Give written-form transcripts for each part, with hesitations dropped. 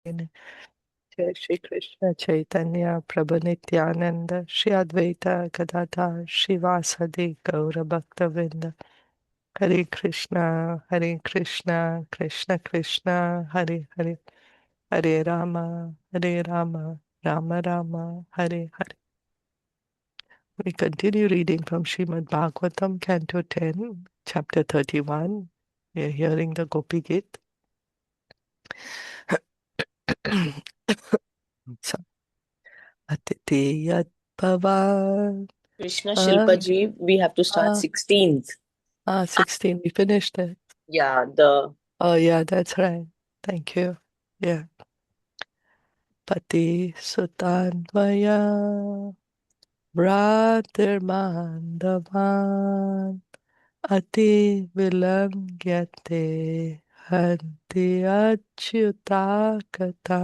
Jai Shri Krishna Chaitanya Prabhu Nityananda Shri Advaita Gadadhar Shivasadi Gaura Bhaktavinda Hare Krishna Krishna Krishna Hare Hare Hare Rama Rama Rama Hare Hare. We continue reading from Srimad Bhagavatam, Canto 10, Chapter 31. We are hearing the Gopi Geet. Atitiyat Bhavan. Krishna Shilpa ji, we have to start 16th. 16. We finished it. Yeah, Oh, yeah, that's right. Thank you. Yeah. Pati Sutanvaya Bhratirmandavan Ati Vilangyate Hanti Achyutakata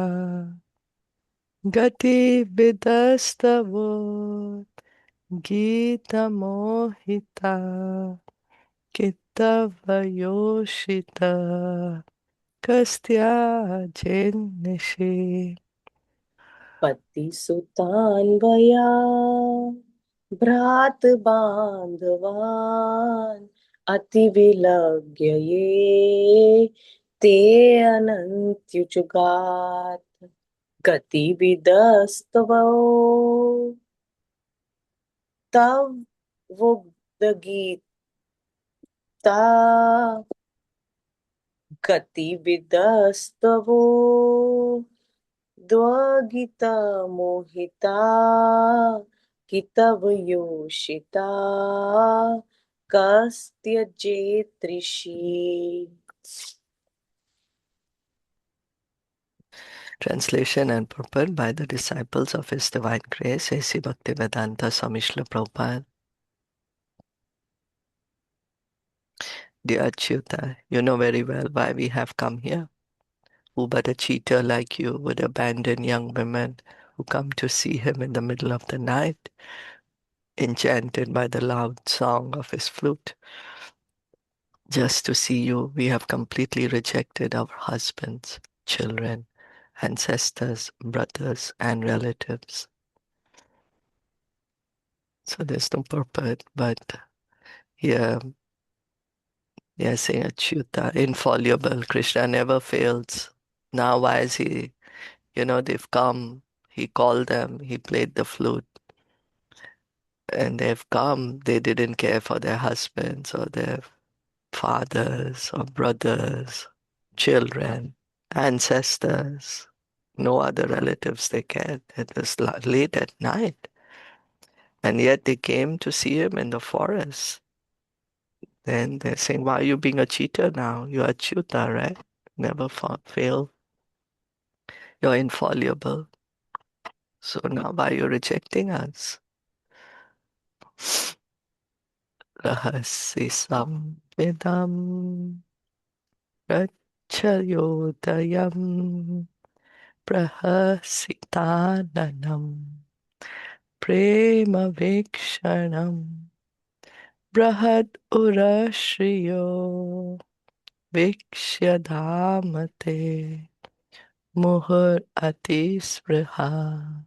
Gati Vidastavut Gita Mohita Kitavayoshita Kastya Jenishi. Pati Sutanvaya Bhrat Bandhavan Ati Vilagyaye Te Anantyujugat Gati Vidastavo Tav Vugdagita Gati Vidastavo Dvagita mohita kitavayoshita kastya jetrishi. Translation and purport by the disciples of His Divine Grace, A.C. Bhaktivedanta Swami Srila Prabhupada. Dear Achyuta, you know very well why we have come here. Who but a cheater like you would abandon young women who come to see him in the middle of the night, enchanted by the loud song of his flute? Just to see you, we have completely rejected our husbands, children, ancestors, brothers, and relatives. So there's no purport, but here they are saying Achyuta, infallible. Krishna never fails. Now why is he, they've come, he called them, he played the flute, and they've come, they didn't care for their husbands or their fathers or brothers, children, ancestors, no other relatives they cared. It was late at night. And yet they came to see him in the forest. Then they're saying, why are you being a cheater now? You're a chuta, right? Never fail. You're infallible. So now why are you rejecting us? Rahasi samvidam prachayodayam prahasitananam prema vikshanam brahad urashriyo vikshadhamate muhur atispraha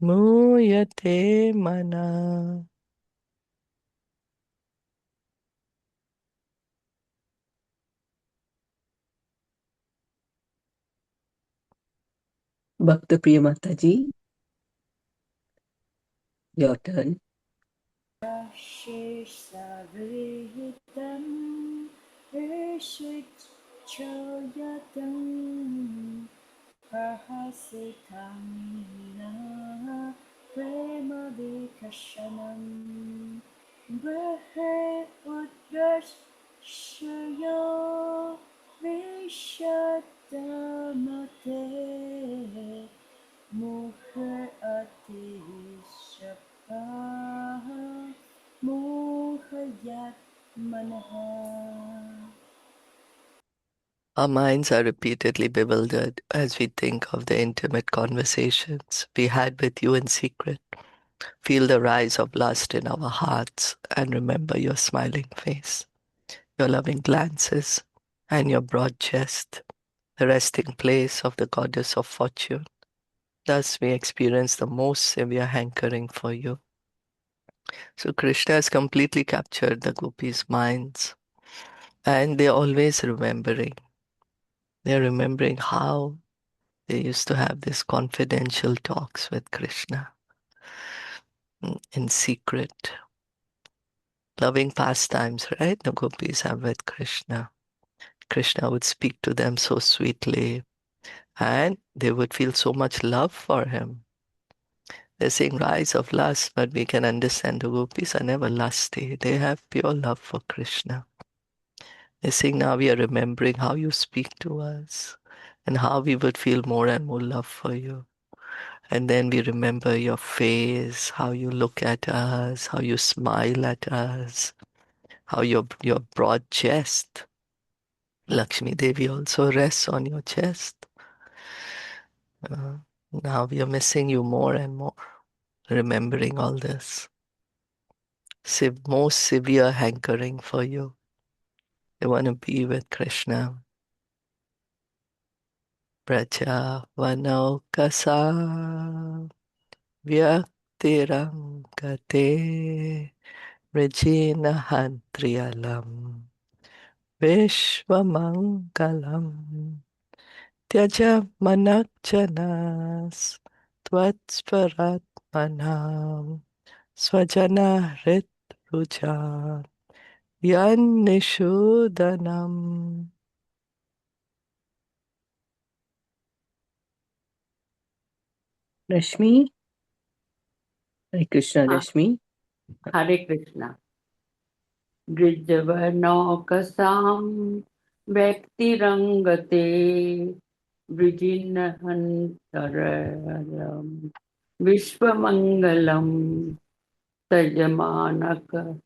muyate mana. Bhakta Priya Mataji, your turn. Sheshavihitam Rishikchoyatam Prahasitamina Prema Vikashanam Brahe Udrashyo Vishatamate Mukha Atishapaha Mukhayat Manaha. Our minds are repeatedly bewildered as we think of the intimate conversations we had with you in secret. Feel the rise of lust in our hearts and remember your smiling face, your loving glances, and your broad chest. the resting place of the goddess of fortune. Thus, we experience the most severe hankering for you. So, Krishna has completely captured the gopis' minds, and they're always remembering. They're remembering how they used to have these confidential talks with Krishna in secret. Loving pastimes, right? The gopis have with Krishna. Krishna would speak to them so sweetly, and they would feel so much love for him. They're saying rise of lust, but we can understand the gopis are never lusty. They have pure love for Krishna. They're saying now we are remembering how you speak to us and how we would feel more and more love for you. And then we remember your face, how you look at us, how you smile at us, how your broad chest. Lakshmi Devi also rests on your chest. Uh, Now we are missing you more and more, remembering all this. Most severe hankering for you. They want to be with Krishna. Braja Vanaukasa Vyaktiram Kate Regina Hantrialam Vishwamangalam Tyaja Manakjanas Tvatsparatmanam Swajana Ritruja Yannishudanam. Rashmi, Hare Krishna, Ah, Rashmi. Hare Krishna. Drijjavanokasam Vyaktirangate Vijinahantararam Vishwamangalam Tajamanaka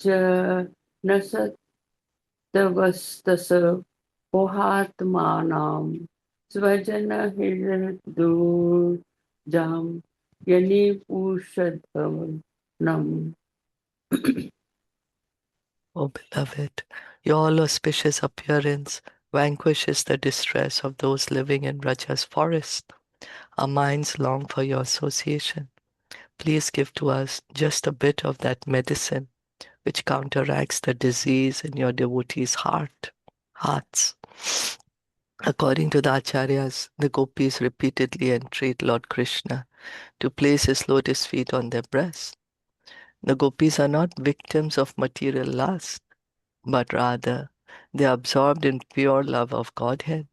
Cha Nasatavastasa Pohatmanam Svajana Hirdujam Yani Pushadhavanam. O beloved, your all auspicious appearance vanquishes the distress of those living in Braja's forest. Our minds long for your association. Please give to us just a bit of that medicine which counteracts the disease in your devotees' hearts. According to the Acharyas, the gopis repeatedly entreat Lord Krishna to place his lotus feet on their breasts. The gopis are not victims of material lust, but rather they are absorbed in pure love of Godhead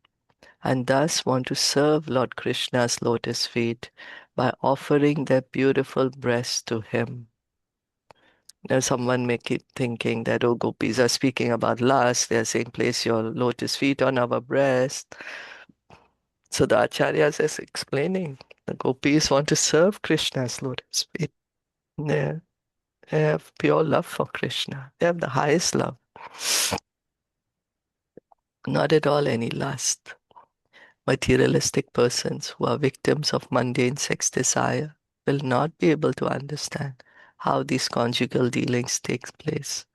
and thus want to serve Lord Krishna's lotus feet by offering their beautiful breasts to him. Now, someone may keep thinking that, oh, gopis are speaking about lust. They're saying, place your lotus feet on our breast. So the Acharyas is explaining the gopis want to serve Krishna's lotus feet. They have pure love for Krishna. They have the highest love. Not at all any lust. Materialistic persons who are victims of mundane sex desire will not be able to understand how these conjugal dealings take place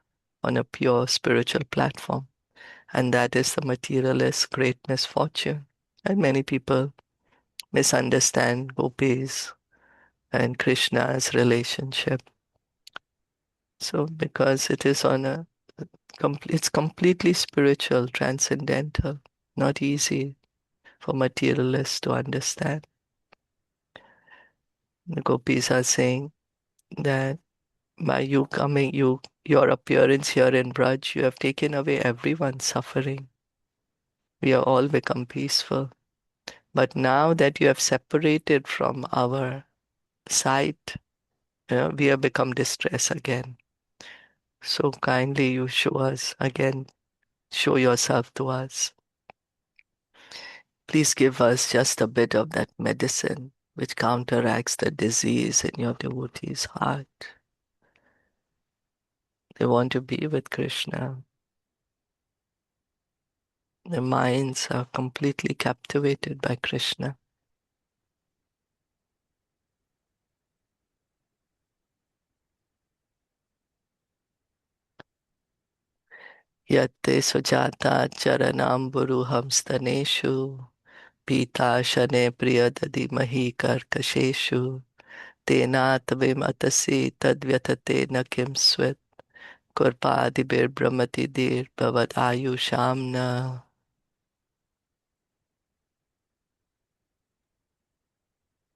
on a pure spiritual platform. And that is the materialist's great misfortune. And many people misunderstand gopis and Krishna's relationship. So because it is on it's completely spiritual, transcendental, not easy for materialists to understand. The gopis are saying that by you coming, your appearance here in Braj, you have taken away everyone's suffering. We are all become peaceful. But now that you have separated from our sight, we have become distressed again. So kindly you show us again, show yourself to us. Please give us just a bit of that medicine which counteracts the disease in your devotee's heart. They want to be with Krishna. Their minds are completely captivated by Krishna. Yatte sujata charanamburuham staneshu pita shane priyadadi mahi karkasheshu tenat vimatasi tadvyatate nakim swet kurpadibir brahmati dir bhavad ayushamna.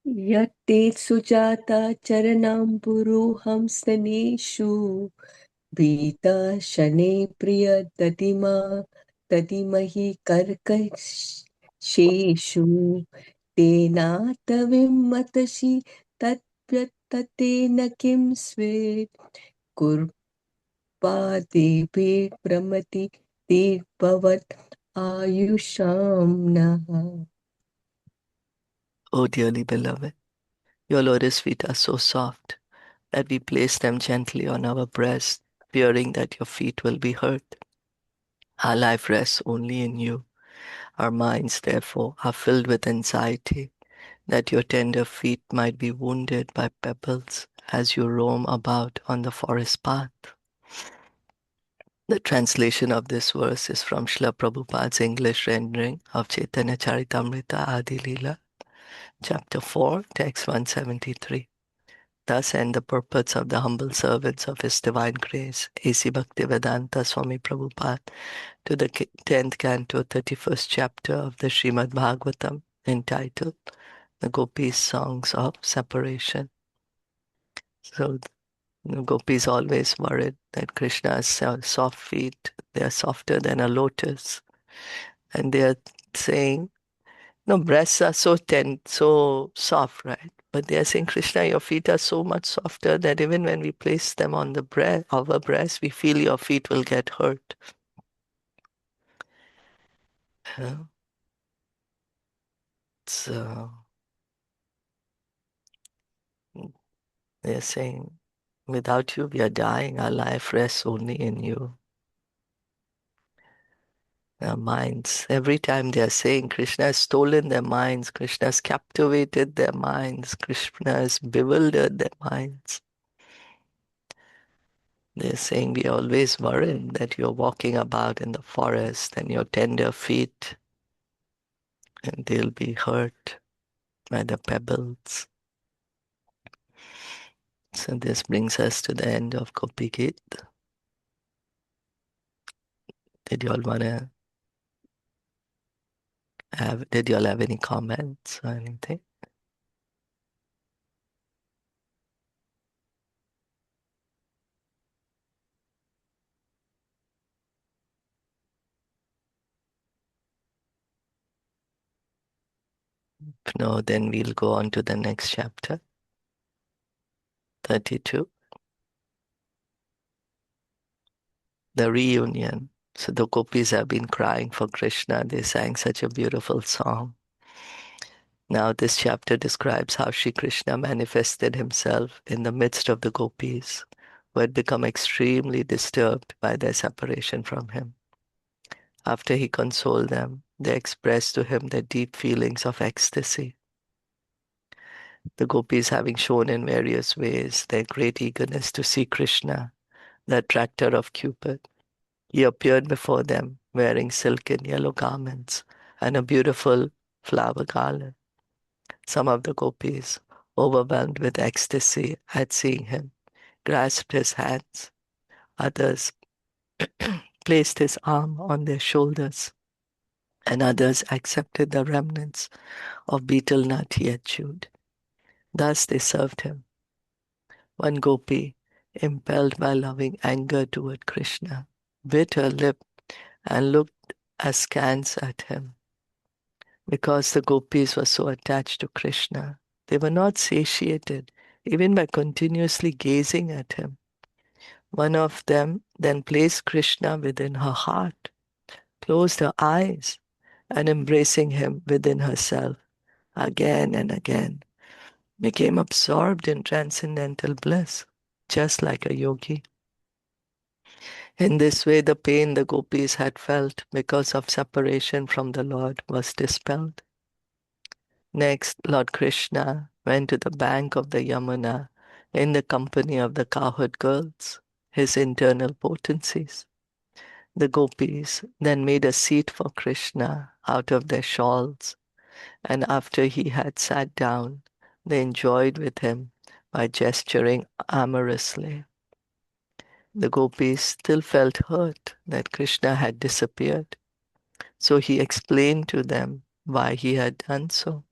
Yatte sujata charanamburuham staneshu Bhita shane priya tadimahi karkasheshu tenatavimatashi tatvyatate kim svet kurpade brahmati bhavat ayushamnaha. O dearly beloved, your lotus feet are so soft that we place them gently on our breast, fearing that your feet will be hurt. Our life rests only in you. Our minds, therefore, are filled with anxiety that your tender feet might be wounded by pebbles as you roam about on the forest path. The translation of this verse is from Srila Prabhupada's English rendering of Caitaniya Caritamita Adi Leela, Chapter 4, Text 173. Thus end the purports of the humble servants of His Divine Grace, A.C. Bhaktivedanta Swami Prabhupada, to the 10th Canto, 31st chapter of the Srimad Bhagavatam, entitled The Gopis' Songs of Separation. So, Gopis always worried that Krishna's soft feet, they are softer than a lotus. And they are saying, no, breasts are so soft, right? But they are saying, Krishna, your feet are so much softer that even when we place them on the our breast, we feel your feet will get hurt. So they're saying, without you, we are dying. Our life rests only in you. Our minds, every time they are saying Krishna has stolen their minds, Krishna has captivated their minds, Krishna has bewildered their minds. They're saying we always worried that you're walking about in the forest and your tender feet, and they'll be hurt by the pebbles. So this brings us to the end of Gopi Geet. Did you all have any comments or anything? If no, then we'll go on to the next chapter, 32. The reunion. So the Gopis have been crying for Krishna. They sang such a beautiful song. Now this chapter describes how Sri Krishna manifested himself in the midst of the Gopis, who had become extremely disturbed by their separation from him. After he consoled them, they expressed to him their deep feelings of ecstasy. The Gopis, having shown in various ways their great eagerness to see Krishna, the attractor of Cupid, he appeared before them wearing silken yellow garments and a beautiful flower garland. Some of the Gopis, overwhelmed with ecstasy at seeing him, grasped his hands. Others placed his arm on their shoulders, and others accepted the remnants of betel nut he had chewed. Thus they served him. One Gopi, impelled by loving anger toward Krishna, bit her lip and looked askance at him. Because the Gopis were so attached to Krishna, they were not satiated even by continuously gazing at him. One of them then placed Krishna within her heart, closed her eyes, and embracing him within herself again and again, became absorbed in transcendental bliss, just like a yogi. In this way, the pain the Gopis had felt because of separation from the Lord was dispelled. Next, Lord Krishna went to the bank of the Yamuna in the company of the cowherd girls, his internal potencies. The gopis then made a seat for Krishna out of their shawls, and after he had sat down, they enjoyed with him by gesturing amorously. The gopis still felt hurt that Krishna had disappeared, so he explained to them why he had done so.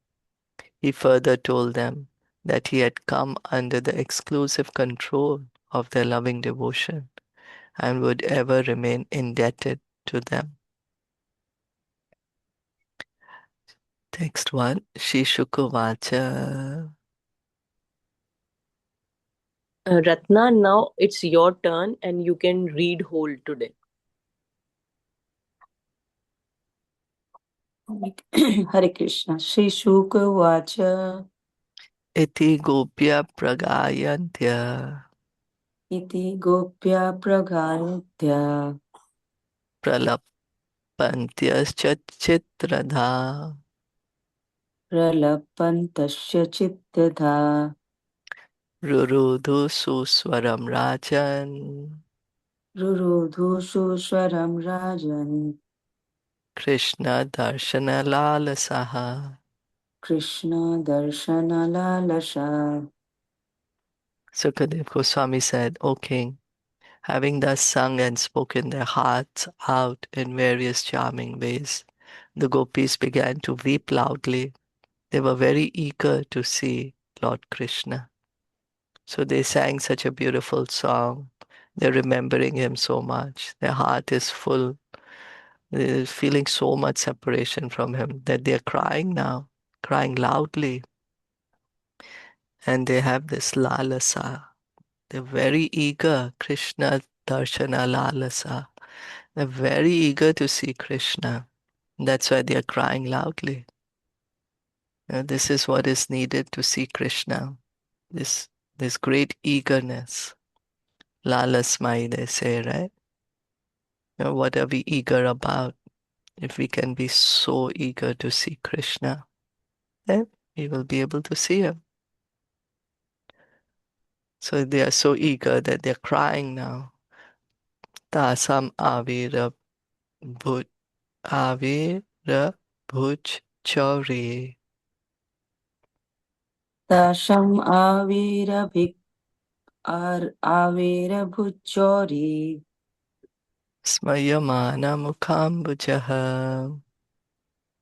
He further told them that he had come under the exclusive control of their loving devotion and would ever remain indebted to them. Text 1. Shishuku Vacha. Ratna, now it's your turn and you can read whole today. Hare Krishna. Shri Shuka Vacha Iti Gopya Pragayantya Iti Gopya Pragayatya Pralapantyascha Chitradha Pralapantasya Chittadha Rurudhu Suswaram Rajan Rurudhu Suswaram Rajan Krishna Darshana Lalasaha. Krishna Darshana Lalasha. Sukadev Goswami said, O king, having thus sung and spoken their hearts out in various charming ways, the gopis began to weep loudly. They were very eager to see Lord Krishna. So they sang such a beautiful song. They're remembering him so much. Their heart is full. They're feeling so much separation from him that they're crying now, crying loudly. And they have this lalasa. They're very eager. Krishna Darshana Lalasa. They're very eager to see Krishna. That's why they're crying loudly. This is what is needed to see Krishna. This great eagerness. Lalasmai, they say, right? What are we eager about? If we can be so eager to see Krishna, then we will be able to see him. So they are so eager that they're crying now. Tasam avira bhuj avira bhuj chauri Tasham Avira Bhik Avira Bhuchori smayamana mukhambujaha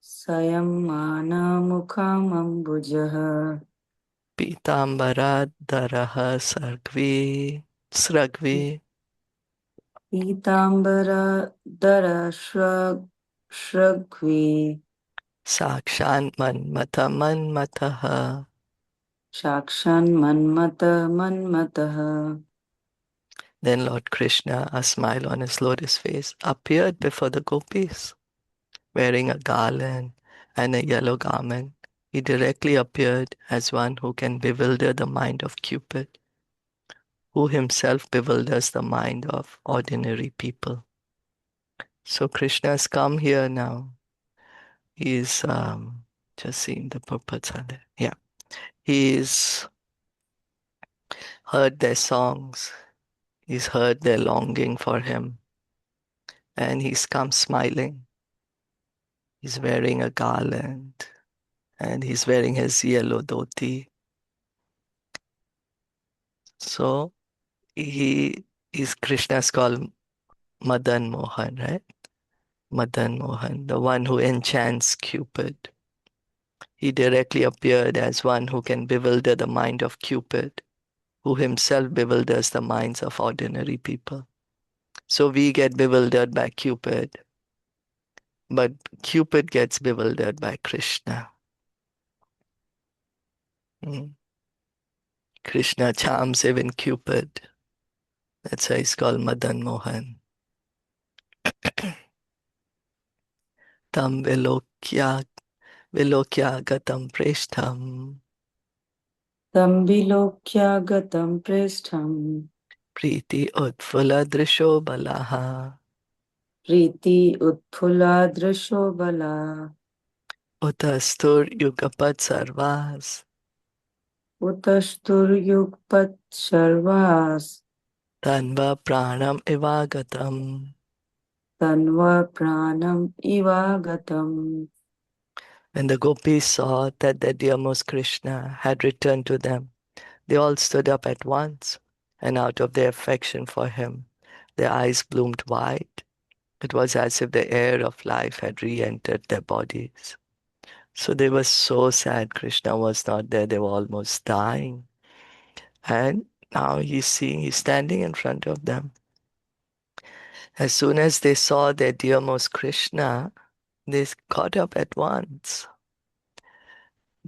Sayamana Mukhamambujaha pitambara sargvi sragvi Pitambara Dara Shragvi sakshan manmataha. Shakshan Manmataha. Then Lord Krishna, a smile on his lotus face, appeared before the gopis, wearing a garland and a yellow garment. He directly appeared as one who can bewilder the mind of Cupid, who himself bewilders the mind of ordinary people. So Krishna has come here now. He's just seeing the purports are there. Yeah. He's heard their songs. He's heard their longing for him. And he's come smiling. He's wearing a garland and he's wearing his yellow dhoti. So he is Krishna's called Madan Mohan, right? Madan Mohan, the one who enchants Cupid. He directly appeared as one who can bewilder the mind of Cupid, who himself bewilders the minds of ordinary people. So we get bewildered by Cupid, but Cupid gets bewildered by Krishna. Krishna charms even Cupid. That's why he's called Madan Mohan. Tam vilokya gatam preshtam Tambilokya Gatam Preshtham priti utfula drisho balaha Priti Utphula Drashobala utastur yugapat sarvas Utashtur Yukpat Sharvas tanva pranam evagatam. tanva pranam ivagatam. When the gopis saw that their dearmost Krishna had returned to them, they all stood up at once, and out of their affection for him, their eyes bloomed wide. It was as if the air of life had re-entered their bodies. So they were so sad Krishna was not there. They were almost dying. And now he's standing in front of them. As soon as they saw their dearmost Krishna, they caught up at once.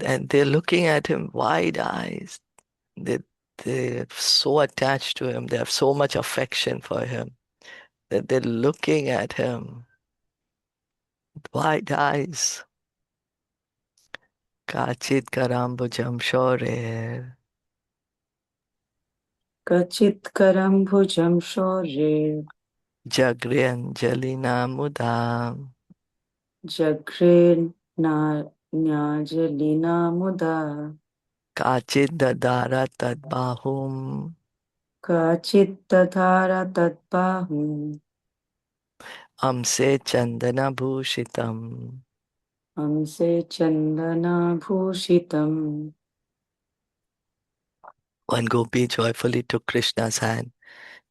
And they're looking at him wide eyes. They, they're so attached to him. They have so much affection for him that they're looking at him wide eyes. Kachit karambujam shore, Kachit karam bhujam shore. jagre anjalina mudam. Jagre nyajalina muda. Kachit dadara tadbahum. Kachit tathara tatpahum. Amse chandana bhushitam. Amse chandana bhushitam. One gopi joyfully took Krishna's hand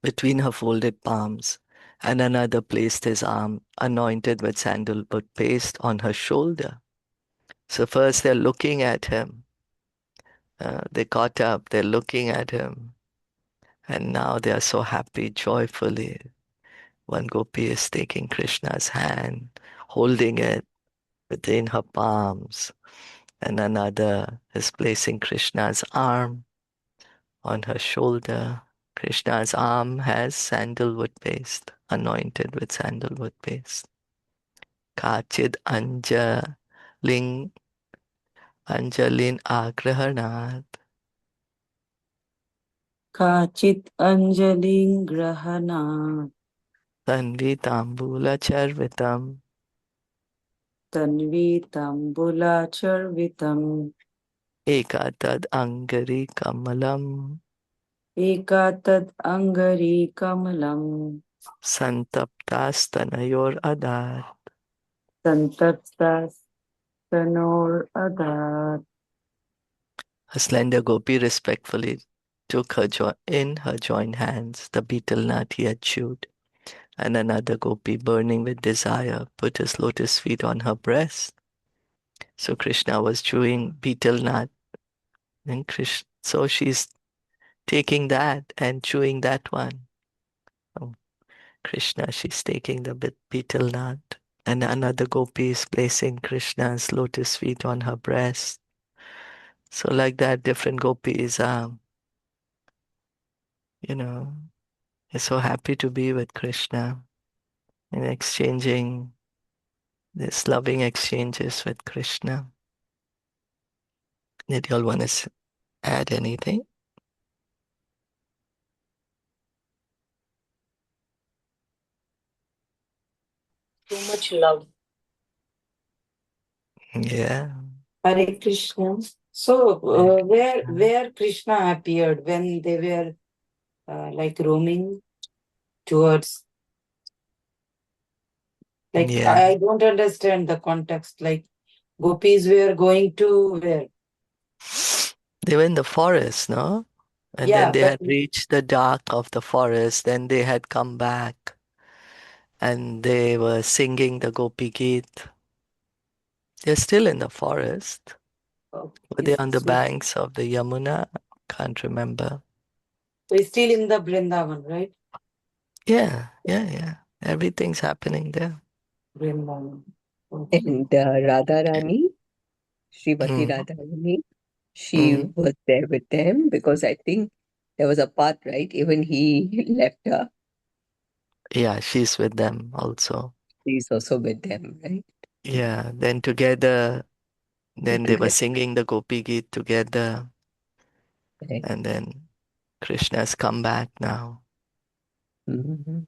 between her folded palms, and another placed his arm, anointed with sandalwood paste, on her shoulder. So first they're looking at him. They caught up, they're looking at him, and now they are so happy, joyfully. One gopi is taking Krishna's hand, holding it within her palms, and another is placing Krishna's arm on her shoulder. Krishna's arm has sandalwood paste, anointed with sandalwood paste. Kachid Anjalin Agrahanat. Kachit anjaling grahana. Tanvi Tambula Charvitam. Tanvi tambula charvitam. Ekatad Angari Kamalam. Ekatad angari kamalam. Santaptastanayor Adat. Santaptas tanor adat. A slender gopi respectfully took in her joined hands the betel nut he had chewed, and another gopi, burning with desire, put his lotus feet on her breast. So Krishna was chewing betel nut, and so she's taking that and chewing that one. Oh, Krishna, she's taking the betel nut, and another gopi is placing Krishna's lotus feet on her breast. So like that, different gopis are, you know, are so happy to be with Krishna and exchanging these loving exchanges with Krishna. Did you all want to add anything? So much love. Yeah. Hare Krishna. So, where Krishna appeared when they were like roaming towards, like Yeah. I don't understand the context. Like gopis were going to where? They were in the forest, no? And then Yeah, they but had reached the dark of the forest. Then they had come back and they were singing the Gopi Geet. They're still in the forest. Were they on the so banks of the Yamuna? Can't remember. we're still in the Vrindavan, right? Yeah. Everything's happening there. Vrindavan. Okay. And Radharani, Srimati Mm. Radharani, she Mm. was there with them because I think there was a part, right? Even he left her. Yeah, she's with them also. She's also with them, right? Yeah, then together, then they were singing the Gopi Geet together, Right. and then Krishna's come back now. Mhm.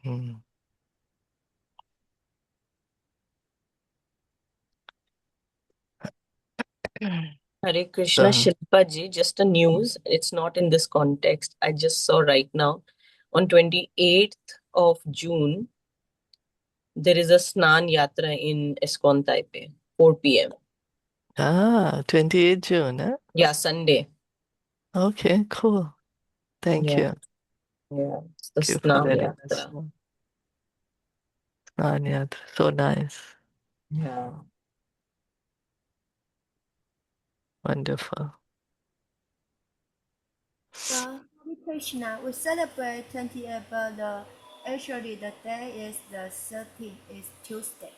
Mm. Hare Krishna, So, Shilpa ji, just a news. It's not in this context. I just saw right now on 28th of June, there is a Snan Yatra in ISKCON Taipei, 4 p.m. 28 June, huh? Yeah, Sunday. Okay, cool. Thank Yeah. you. Yeah. It's the Thank you for Snan letting us Yatra. know. Yeah, so nice. Yeah. Wonderful. Hare Krishna, we celebrate 20 April. Actually, the day is the 13th, is Tuesday.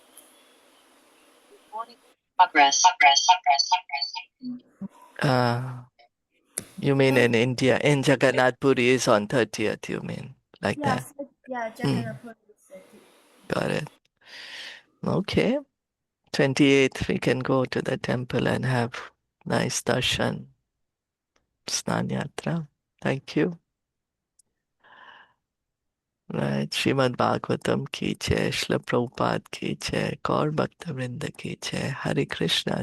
You mean in India, in Jagannath Puri is on 30th, you mean? Like that? Yeah, Mm, Jagannath Puri is 13th. got it. Okay. 28th, we can go to the temple and have nice darshan, Snan Yatra. Thank you. Right. Srimad Bhagavatam ki jai, Srila Prabhupada ki jai, Gaur Bhakta Vrinda ki jai. Hare Krishna.